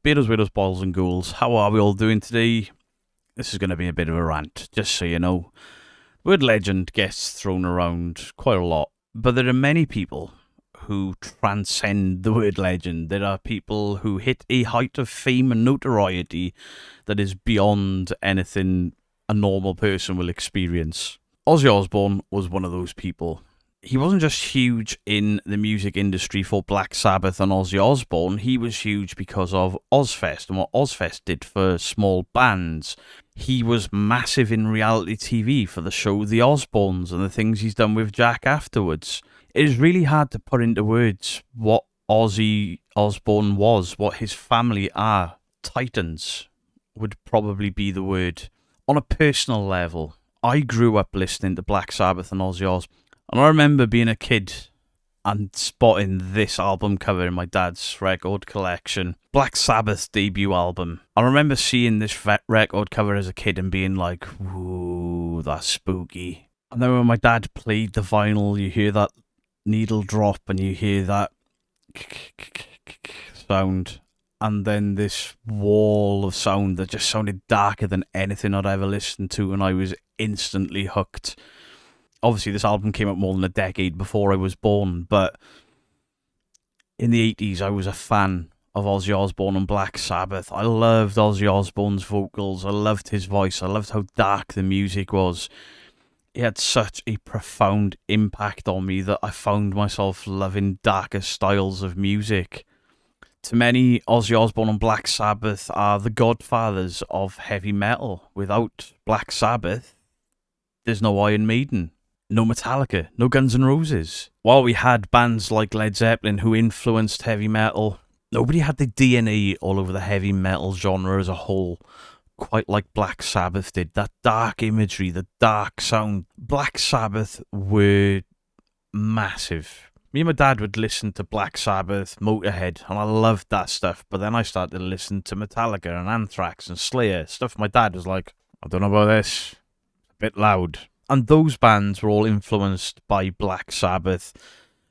Beatles, widows, boils and ghouls. How are we all doing today? This is going to be a bit of a rant, just so you know. The word legend gets thrown around quite a lot, but there are many people who transcend the word legend. There are people who hit a height of fame and notoriety that is beyond anything a normal person will experience. Ozzy Osbourne was one of those people. He wasn't just huge in the music industry for Black Sabbath and Ozzy Osbourne, he was huge because of Ozzfest and what Ozzfest did for small bands. He was massive in reality TV for the show The Osbournes and the things he's done with Jack afterwards. It is really hard to put into words what Ozzy Osbourne was, what his family are. Titans would probably be the word. On a personal level, I grew up listening to Black Sabbath and Ozzy Osbourne. And I remember being a kid and spotting this album cover in my dad's record collection. Black Sabbath's debut album. I remember seeing this record cover as a kid and being like, ooh, that's spooky. And then when my dad played the vinyl, you hear that needle drop and you hear that sound. And then this wall of sound that just sounded darker than anything I'd ever listened to, and I was instantly hooked. Obviously, this album came out more than a decade before I was born, but in the 80s, I was a fan of Ozzy Osbourne and Black Sabbath. I loved Ozzy Osbourne's vocals. I loved his voice. I loved how dark the music was. It had such a profound impact on me that I found myself loving darker styles of music. To many, Ozzy Osbourne and Black Sabbath are the godfathers of heavy metal. Without Black Sabbath, there's no Iron Maiden. No Metallica, no Guns N' Roses. While we had bands like Led Zeppelin who influenced heavy metal, nobody had the DNA all over the heavy metal genre as a whole, quite like Black Sabbath did. That dark imagery, the dark sound. Black Sabbath were massive. Me and my dad would listen to Black Sabbath, Motorhead, and I loved that stuff. But then I started to listen to Metallica and Anthrax and Slayer. Stuff my dad was like, I don't know about this. A bit loud. And those bands were all influenced by Black Sabbath.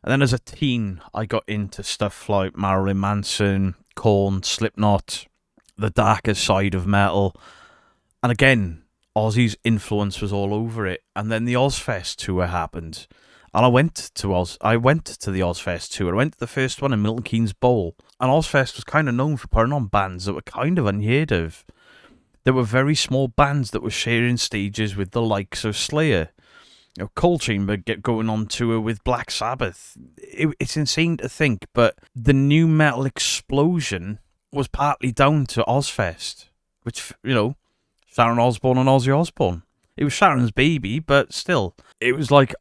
And then as a teen, I got into stuff like Marilyn Manson, Korn, Slipknot, the darker side of metal. And again, Ozzy's influence was all over it. And then the Ozzfest tour happened. And I went to the Ozzfest tour. I went to the first one in Milton Keynes Bowl. And Ozzfest was kind of known for putting on bands that were kind of unheard of. There were very small bands that were sharing stages with the likes of Slayer. You know, Coal Chamber going on tour with Black Sabbath. It's insane to think, but the new metal explosion was partly down to Ozzfest, which, you know, Sharon Osbourne and Ozzy Osbourne. It was Sharon's baby, but still, it was like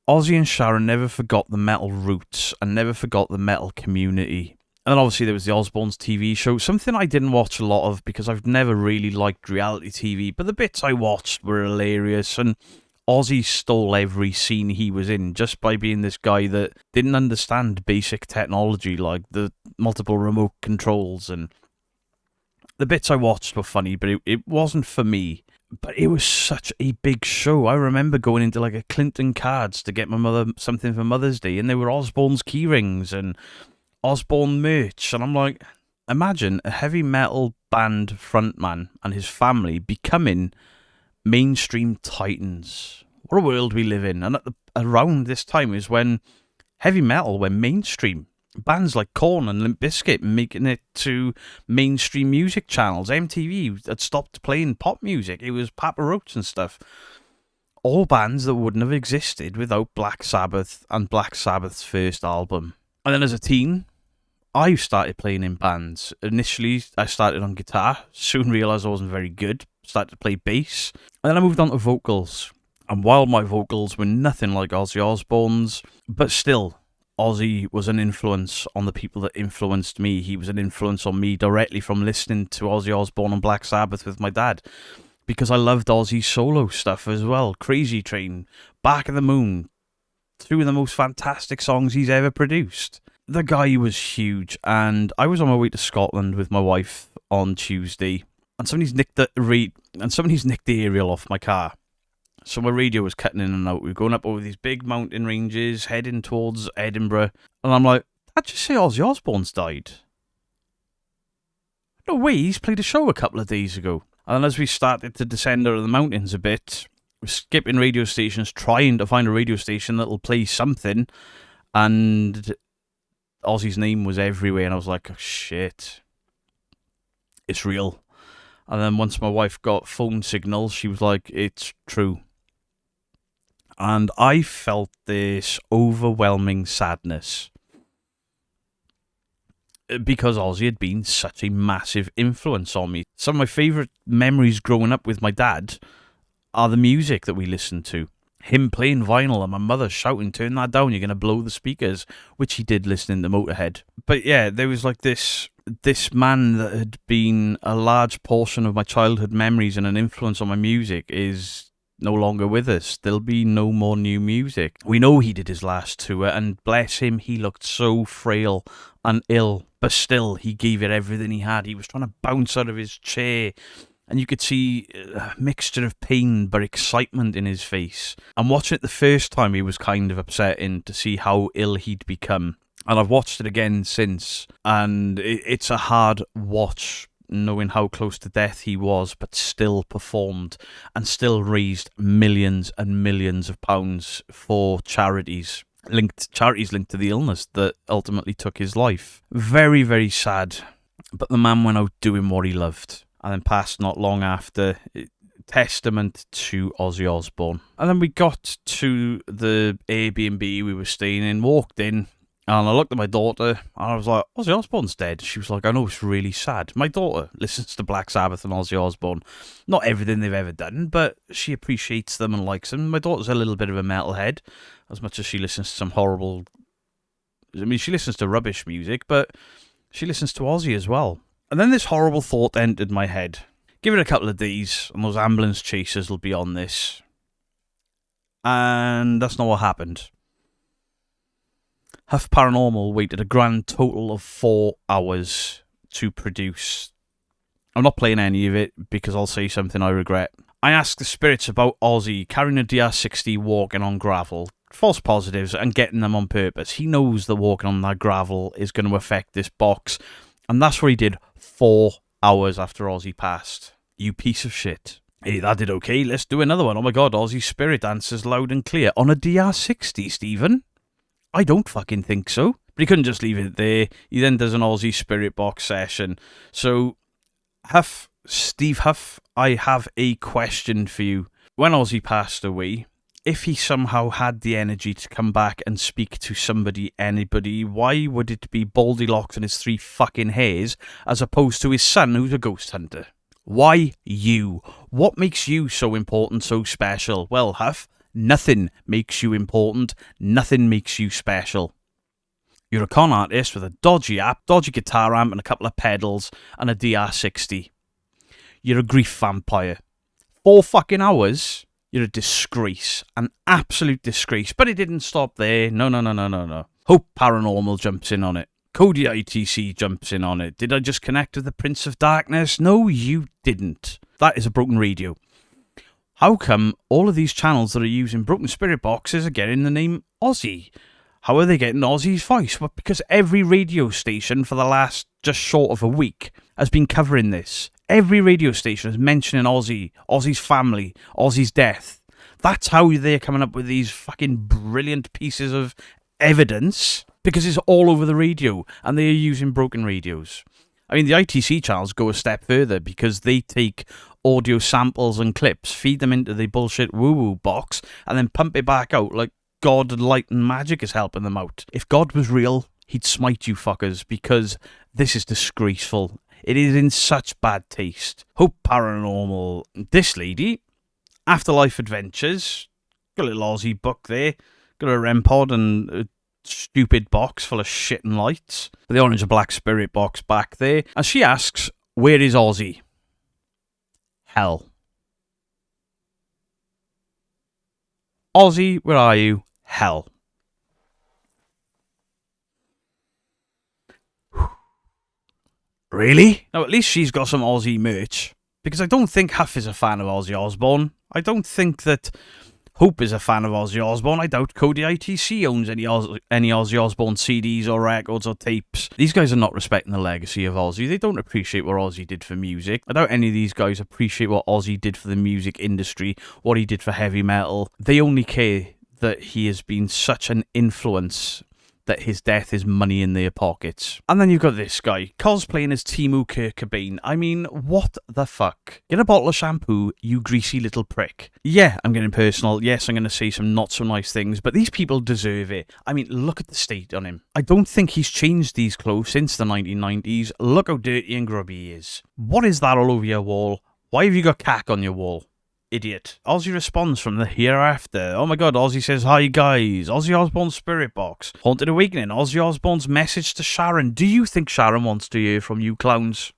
Ozzy and Sharon never forgot the metal roots and never forgot the metal community. And then obviously there was the Osbournes TV show, something I didn't watch a lot of because I've never really liked reality TV, but the bits I watched were hilarious, and Ozzy stole every scene he was in just by being this guy that didn't understand basic technology like the multiple remote controls, and the bits I watched were funny, but it wasn't for me. But it was such a big show. I remember going into like a Clinton Cards to get my mother something for Mother's Day, and there were Osbourne's key rings and Osbourne merch, and I'm like, imagine a heavy metal band frontman and his family becoming mainstream titans. What a world we live in. And around this time is when heavy metal went mainstream. Bands like Korn and Limp Bizkit making it to mainstream music channels. MTV had stopped playing pop music. It was Papa Roach and stuff. All bands that wouldn't have existed without Black Sabbath and Black Sabbath's first album. And then as a teen, I started playing in bands. Initially, I started on guitar, soon realised I wasn't very good, started to play bass, and then I moved on to vocals. And while my vocals were nothing like Ozzy Osbourne's, but still, Ozzy was an influence on the people that influenced me. He was an influence on me directly from listening to Ozzy Osbourne and Black Sabbath with my dad, because I loved Ozzy's solo stuff as well. Crazy Train, Bark of the Moon, two of the most fantastic songs he's ever produced. The guy was huge, and I was on my way to Scotland with my wife on Tuesday, and somebody's nicked the aerial off my car. So my radio was cutting in and out. We were going up over these big mountain ranges, heading towards Edinburgh, and I'm like, "Did you say Ozzy Osbourne's died?" No way, he's played a show a couple of days ago. And then as we started to descend out of the mountains a bit, we're skipping radio stations, trying to find a radio station that'll play something, and Ozzy's name was everywhere, and I was like, oh, shit, it's real. And then once my wife got phone signals, she was like, it's true. And I felt this overwhelming sadness because Ozzy had been such a massive influence on me. Some of my favourite memories growing up with my dad are the music that we listened to. Him playing vinyl and my mother shouting, turn that down, you're going to blow the speakers, which he did listening to Motorhead. But yeah, there was like this man that had been a large portion of my childhood memories and an influence on my music is no longer with us. There'll be no more new music. We know he did his last tour, and bless him, he looked so frail and ill, but still, he gave it everything he had. He was trying to bounce out of his chair, and you could see a mixture of pain but excitement in his face. And watching it the first time, it was kind of upsetting to see how ill he'd become. And I've watched it again since, and it's a hard watch, knowing how close to death he was, but still performed and still raised millions and millions of pounds for charities linked to the illness that ultimately took his life. Very, very sad. But the man went out doing what he loved, and then passed not long after. Testament to Ozzy Osbourne. And then we got to the Airbnb we were staying in, walked in, and I looked at my daughter, and I was like, Ozzy Osbourne's dead. She was like, I know, it's really sad. My daughter listens to Black Sabbath and Ozzy Osbourne. Not everything they've ever done, but she appreciates them and likes them. My daughter's a little bit of a metalhead, as much as she listens to some horrible... I mean, she listens to rubbish music, but she listens to Ozzy as well. And then this horrible thought entered my head. Give it a couple of days, and those ambulance chasers will be on this. And that's not what happened. Huff Paranormal waited a grand total of 4 hours to produce. I'm not playing any of it because I'll say something I regret. I asked the spirits about Ozzy carrying a DR60 walking on gravel, false positives, and getting them on purpose. He knows that walking on that gravel is going to affect this box, and that's what he did 4 hours after Ozzy passed. You piece of shit. Hey, that did okay, let's do another one. Oh my god, Ozzy's spirit answers loud and clear. On a DR60, Stephen? I don't fucking think so. But he couldn't just leave it there. He then does an Ozzy Spirit Box session. So, Steve Huff, I have a question for you. When Ozzy passed away, if he somehow had the energy to come back and speak to somebody, anybody, why would it be Baldylocks and his 3 fucking hairs, as opposed to his son, who's a ghost hunter? Why you? What makes you so important, so special? Well, Huff, nothing makes you important. Nothing makes you special. You're a con artist with a dodgy app, dodgy guitar amp, and a couple of pedals, and a DR60. You're a grief vampire. 4 fucking hours? You're a disgrace. An absolute disgrace. But it didn't stop there. No. Hope Paranormal jumps in on it. Cody ITC jumps in on it. Did I just connect with the Prince of Darkness? No, you didn't. That is a broken radio. How come all of these channels that are using broken spirit boxes are getting the name Ozzy? How are they getting Ozzy's voice? Well, because every radio station for the last just short of a week has been covering this. Every radio station is mentioning Ozzy, Ozzy's family, Ozzy's death. That's how they're coming up with these fucking brilliant pieces of evidence, because it's all over the radio and they are using broken radios. I mean, the ITC channels go a step further because they take audio samples and clips, feed them into the bullshit woo-woo box, and then pump it back out like God and light and magic is helping them out. If God was real, he'd smite you fuckers, because this is disgraceful. It is in such bad taste. Hope Paranormal. This lady, Afterlife Adventures, got a little Aussie book there, got a REM pod and a stupid box full of shit and lights. The orange and black spirit box back there. And she asks, where is Ozzy? Hell. Ozzy, where are you? Hell. Really? Now, at least she's got some Ozzy merch. Because I don't think Huff is a fan of Ozzy Osbourne. I don't think that Hope is a fan of Ozzy Osbourne. I doubt Cody ITC owns any Ozzy Osbourne CDs or records or tapes. These guys are not respecting the legacy of Ozzy. They don't appreciate what Ozzy did for music. I doubt any of these guys appreciate what Ozzy did for the music industry, what he did for heavy metal. They only care that he has been such an influence that his death is money in their pockets. And then you've got this guy, cosplaying as Timu Kirkabane. I mean, what the fuck? Get a bottle of shampoo, you greasy little prick. Yeah, I'm getting personal. Yes, I'm going to say some not so nice things, but these people deserve it. I mean, look at the state on him. I don't think he's changed these clothes since the 1990s. Look how dirty and grubby he is. What is that all over your wall? Why have you got cack on your wall? Idiot. Ozzy responds from the hereafter. Oh my god, Ozzy says, hi guys. Ozzy Osbourne's spirit box. Haunted Awakening. Ozzy Osbourne's message to Sharon. Do you think Sharon wants to hear from you clowns?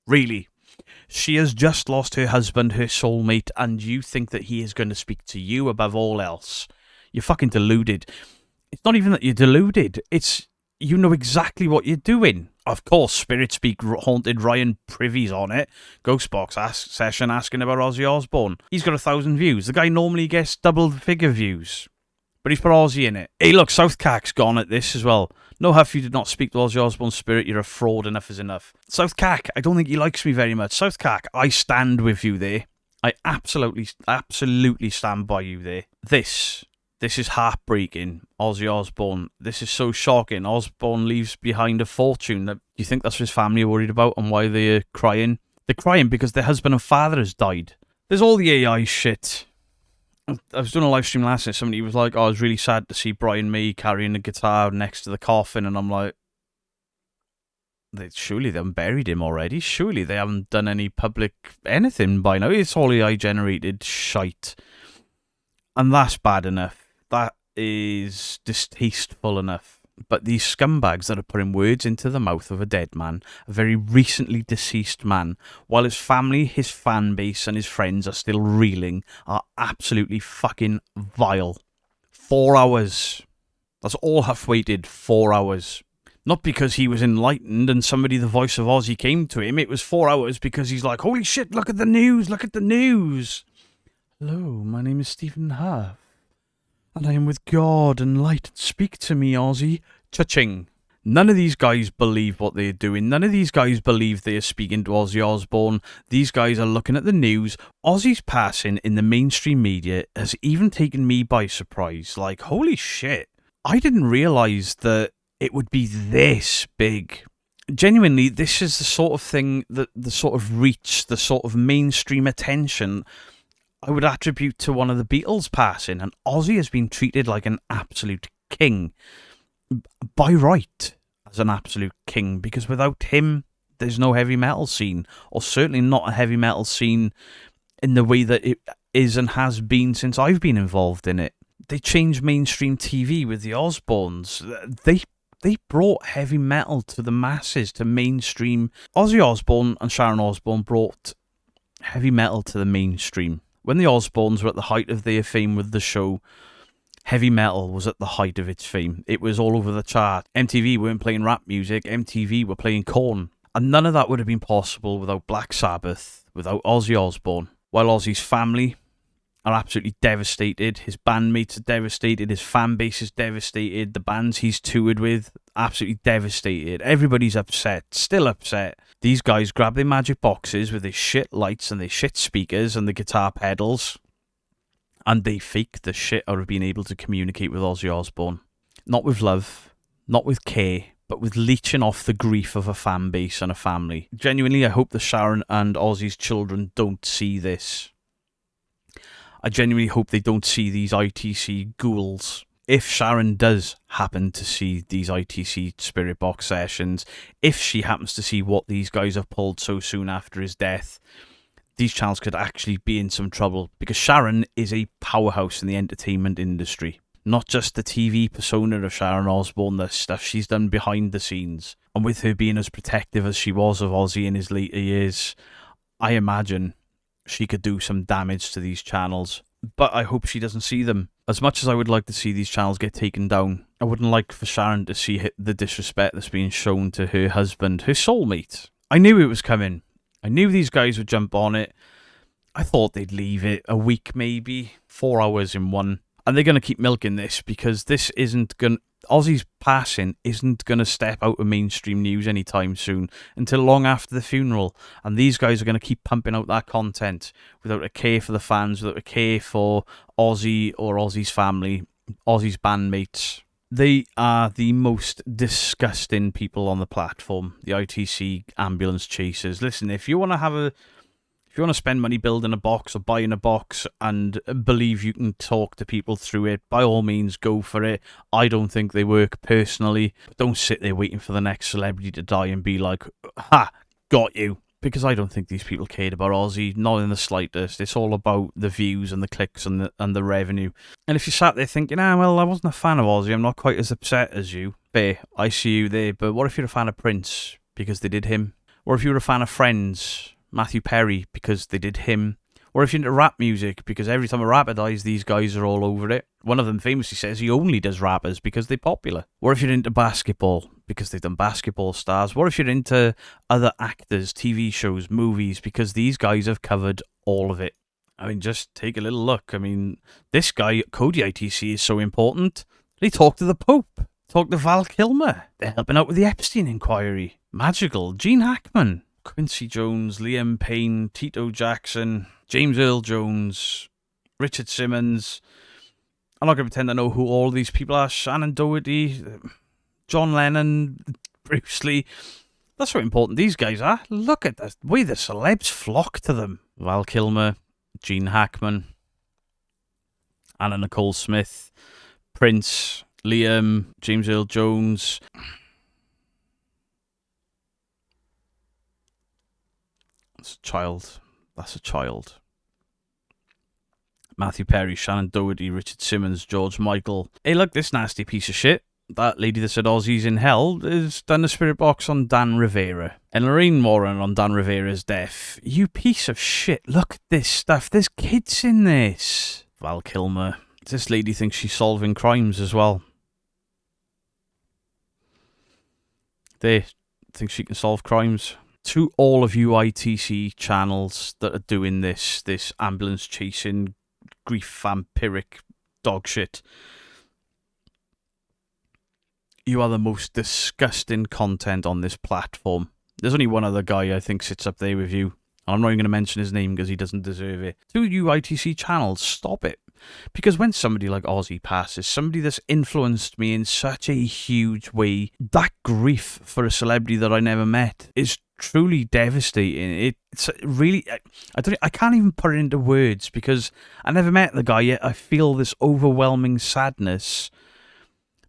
Really? She has just lost her husband, her soulmate, and you think that he is going to speak to you above all else? You're fucking deluded. It's not even that you're deluded. It's, you know exactly what you're doing. Of course, Spirit Speak haunted Ryan Privy's on it. Ghostbox session asking about Ozzy Osbourne. He's got 1,000 views. The guy normally gets double-figure views. But he's put Ozzy in it. Hey, look, South Cac's gone at this as well. No, Huff, you did not speak to Ozzy Osbourne's spirit. You're a fraud. Enough is enough. South Cac, I don't think he likes me very much. South Cac, I stand with you there. I absolutely stand by you there. This is heartbreaking, Ozzy Osbourne. This is so shocking. Osbourne leaves behind a fortune. Do you think that's what his family are worried about and why they're crying? They're crying because their husband and father has died. There's all the AI shit. I was doing a live stream last night. Somebody was like, oh, I was really sad to see Brian May carrying a guitar next to the coffin. And I'm like, surely they haven't buried him already. Surely they haven't done any public anything by now. It's all AI generated shite. And that's bad enough. That is distasteful enough. But these scumbags that are putting words into the mouth of a dead man, a very recently deceased man, while his family, his fan base, and his friends are still reeling, are absolutely fucking vile. 4 hours. That's all Huff waited, 4 hours. Not because he was enlightened and somebody, the voice of Ozzy, came to him. It was 4 hours because he's like, holy shit, look at the news, look at the news. Hello, my name is Stephen Huff. And I am with God and light. Speak to me, Ozzy. Cha-ching. None of these guys believe what they're doing. None of these guys believe they are speaking to Ozzy Osbourne. These guys are looking at the news. Ozzy's passing in the mainstream media has even taken me by surprise. Like, holy shit. I didn't realise that it would be this big. Genuinely, this is the sort of thing, that the sort of reach, the sort of mainstream attention I would attribute to one of the Beatles passing, and Ozzy has been treated like an absolute king. By right, as an absolute king, because without him, there's no heavy metal scene, or certainly not a heavy metal scene in the way that it is and has been since I've been involved in it. They changed mainstream TV with the Osbournes. They brought heavy metal to the masses, to mainstream. Ozzy Osbourne and Sharon Osbourne brought heavy metal to the mainstream. When the Osbournes were at the height of their fame with the show, heavy metal was at the height of its fame. It was all over the chart. MTV weren't playing rap music, MTV were playing Korn. And none of that would have been possible without Black Sabbath, without Ozzy Osbourne. While Ozzy's family are absolutely devastated, his bandmates are devastated, his fan base is devastated, the bands he's toured with, absolutely devastated. Everybody's upset, still upset. These guys grab their magic boxes with their shit lights and their shit speakers and the guitar pedals, and they fake the shit out of being able to communicate with Ozzy Osbourne. Not with love, not with care, but with leeching off the grief of a fan base and a family. Genuinely, I hope that Sharon and Ozzy's children don't see this. I genuinely hope they don't see these ITC ghouls. If Sharon does happen to see these ITC Spirit Box sessions, if she happens to see what these guys have pulled so soon after his death, these channels could actually be in some trouble, because Sharon is a powerhouse in the entertainment industry. Not just the TV persona of Sharon Osbourne, the stuff she's done behind the scenes. And with her being as protective as she was of Ozzy in his later years, I imagine she could do some damage to these channels. But I hope she doesn't see them. As much as I would like to see these channels get taken down, I wouldn't like for Sharon to see the disrespect that's being shown to her husband, her soulmate. I knew it was coming. I knew these guys would jump on it. I thought they'd leave it a week, maybe 4 hours in one. And they're going to keep milking this because this isn't going to... Ozzy's passing isn't going to step out of mainstream news anytime soon until long after the funeral. And these guys are going to keep pumping out that content without a care for the fans, without a care for Ozzy or Ozzy's family, Ozzy's bandmates. They are the most disgusting people on the platform, the ITC ambulance chasers. Listen, if you want to spend money building a box or buying a box and believe you can talk to people through it, by all means, go for it. I don't think they work personally. But don't sit there waiting for the next celebrity to die and be like, ha, got you. Because I don't think these people cared about Ozzy, not in the slightest. It's all about the views and the clicks and the revenue. And if you sat there thinking, well, I wasn't a fan of Ozzy, I'm not quite as upset as you. Fair, I see you there. But what if you're a fan of Prince because they did him? Or if you're a fan of Friends, Matthew Perry, because they did him? Or if you're into rap music, because every time a rapper dies, these guys are all over it. One of them famously says he only does rappers because they're popular. Or if you're into basketball, because they've done basketball stars. What if you're into other actors, TV shows, movies, because these guys have covered all of it. I mean, just take a little look. I mean, this guy, Cody ITC, is so important. He talked to the Pope, talked to Val Kilmer. They're helping out with the Epstein inquiry. Magical. Gene Hackman, Quincy Jones, Liam Payne, Tito Jackson, James Earl Jones, Richard Simmons. I'm not going to pretend I know who all these people are. Shannon Doherty, John Lennon, Bruce Lee. That's how important these guys are. Look at the way the celebs flock to them. Val Kilmer, Gene Hackman, Anna Nicole Smith, Prince, Liam, James Earl Jones. That's a child. That's a child. Matthew Perry, Shannon Doherty, Richard Simmons, George Michael. Hey, look, this nasty piece of shit. That lady that said Ozzy's in hell has done a spirit box on Dan Rivera. And Lorraine Warren on Dan Rivera's death. You piece of shit. Look at this stuff. There's kids in this. Val Kilmer. This lady thinks she's solving crimes as well. They think she can solve crimes. To all of you ITC channels that are doing this ambulance chasing, grief vampiric dog shit, you are the most disgusting content on this platform. There's only one other guy I think sits up there with you. I'm not even going to mention his name because he doesn't deserve it. To you ITC channels, stop it. Because when somebody like Ozzy passes, somebody that's influenced me in such a huge way, that grief for a celebrity that I never met is truly devastating. It's really, I can't even put it into words because I never met the guy yet. I feel this overwhelming sadness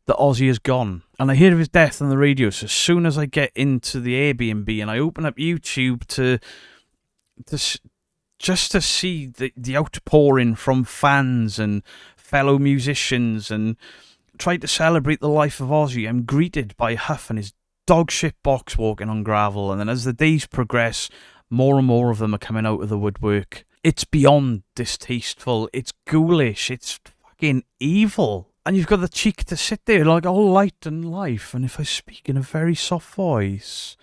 that Ozzy is gone. And I hear of his death on the radio, so as soon as I get into the Airbnb and I open up YouTube just to see the outpouring from fans and fellow musicians and try to celebrate the life of Ozzy, I'm greeted by Huff and his dog shit box walking on gravel. And then as the days progress, more and more of them are coming out of the woodwork. It's beyond distasteful. It's ghoulish. It's fucking evil. And you've got the cheek to sit there like all light and life. And if I speak in a very soft voice,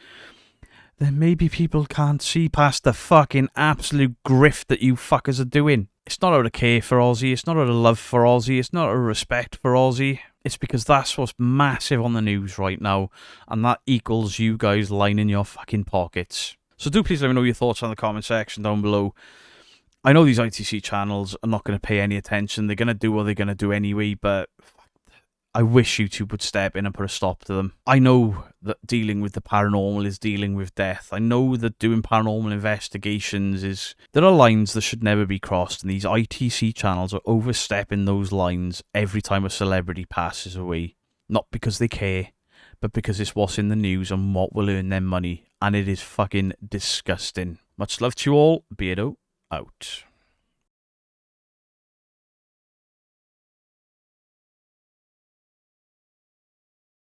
then maybe people can't see past the fucking absolute grift that you fuckers are doing. It's not out of care for Ozzy. It's not out of love for Ozzy. It's not out of respect for Ozzy. It's because that's what's massive on the news right now. And that equals you guys lining your fucking pockets. So do please let me know your thoughts on the comment section down below. I know these ITC channels are not going to pay any attention. They're going to do what they're going to do anyway, but I wish YouTube would step in and put a stop to them. I know that dealing with the paranormal is dealing with death. I know that doing paranormal investigations there are lines that should never be crossed, and these ITC channels are overstepping those lines every time a celebrity passes away. Not because they care, but because it's what's in the news and what will earn them money, and it is fucking disgusting. Much love to you all. Beardo out.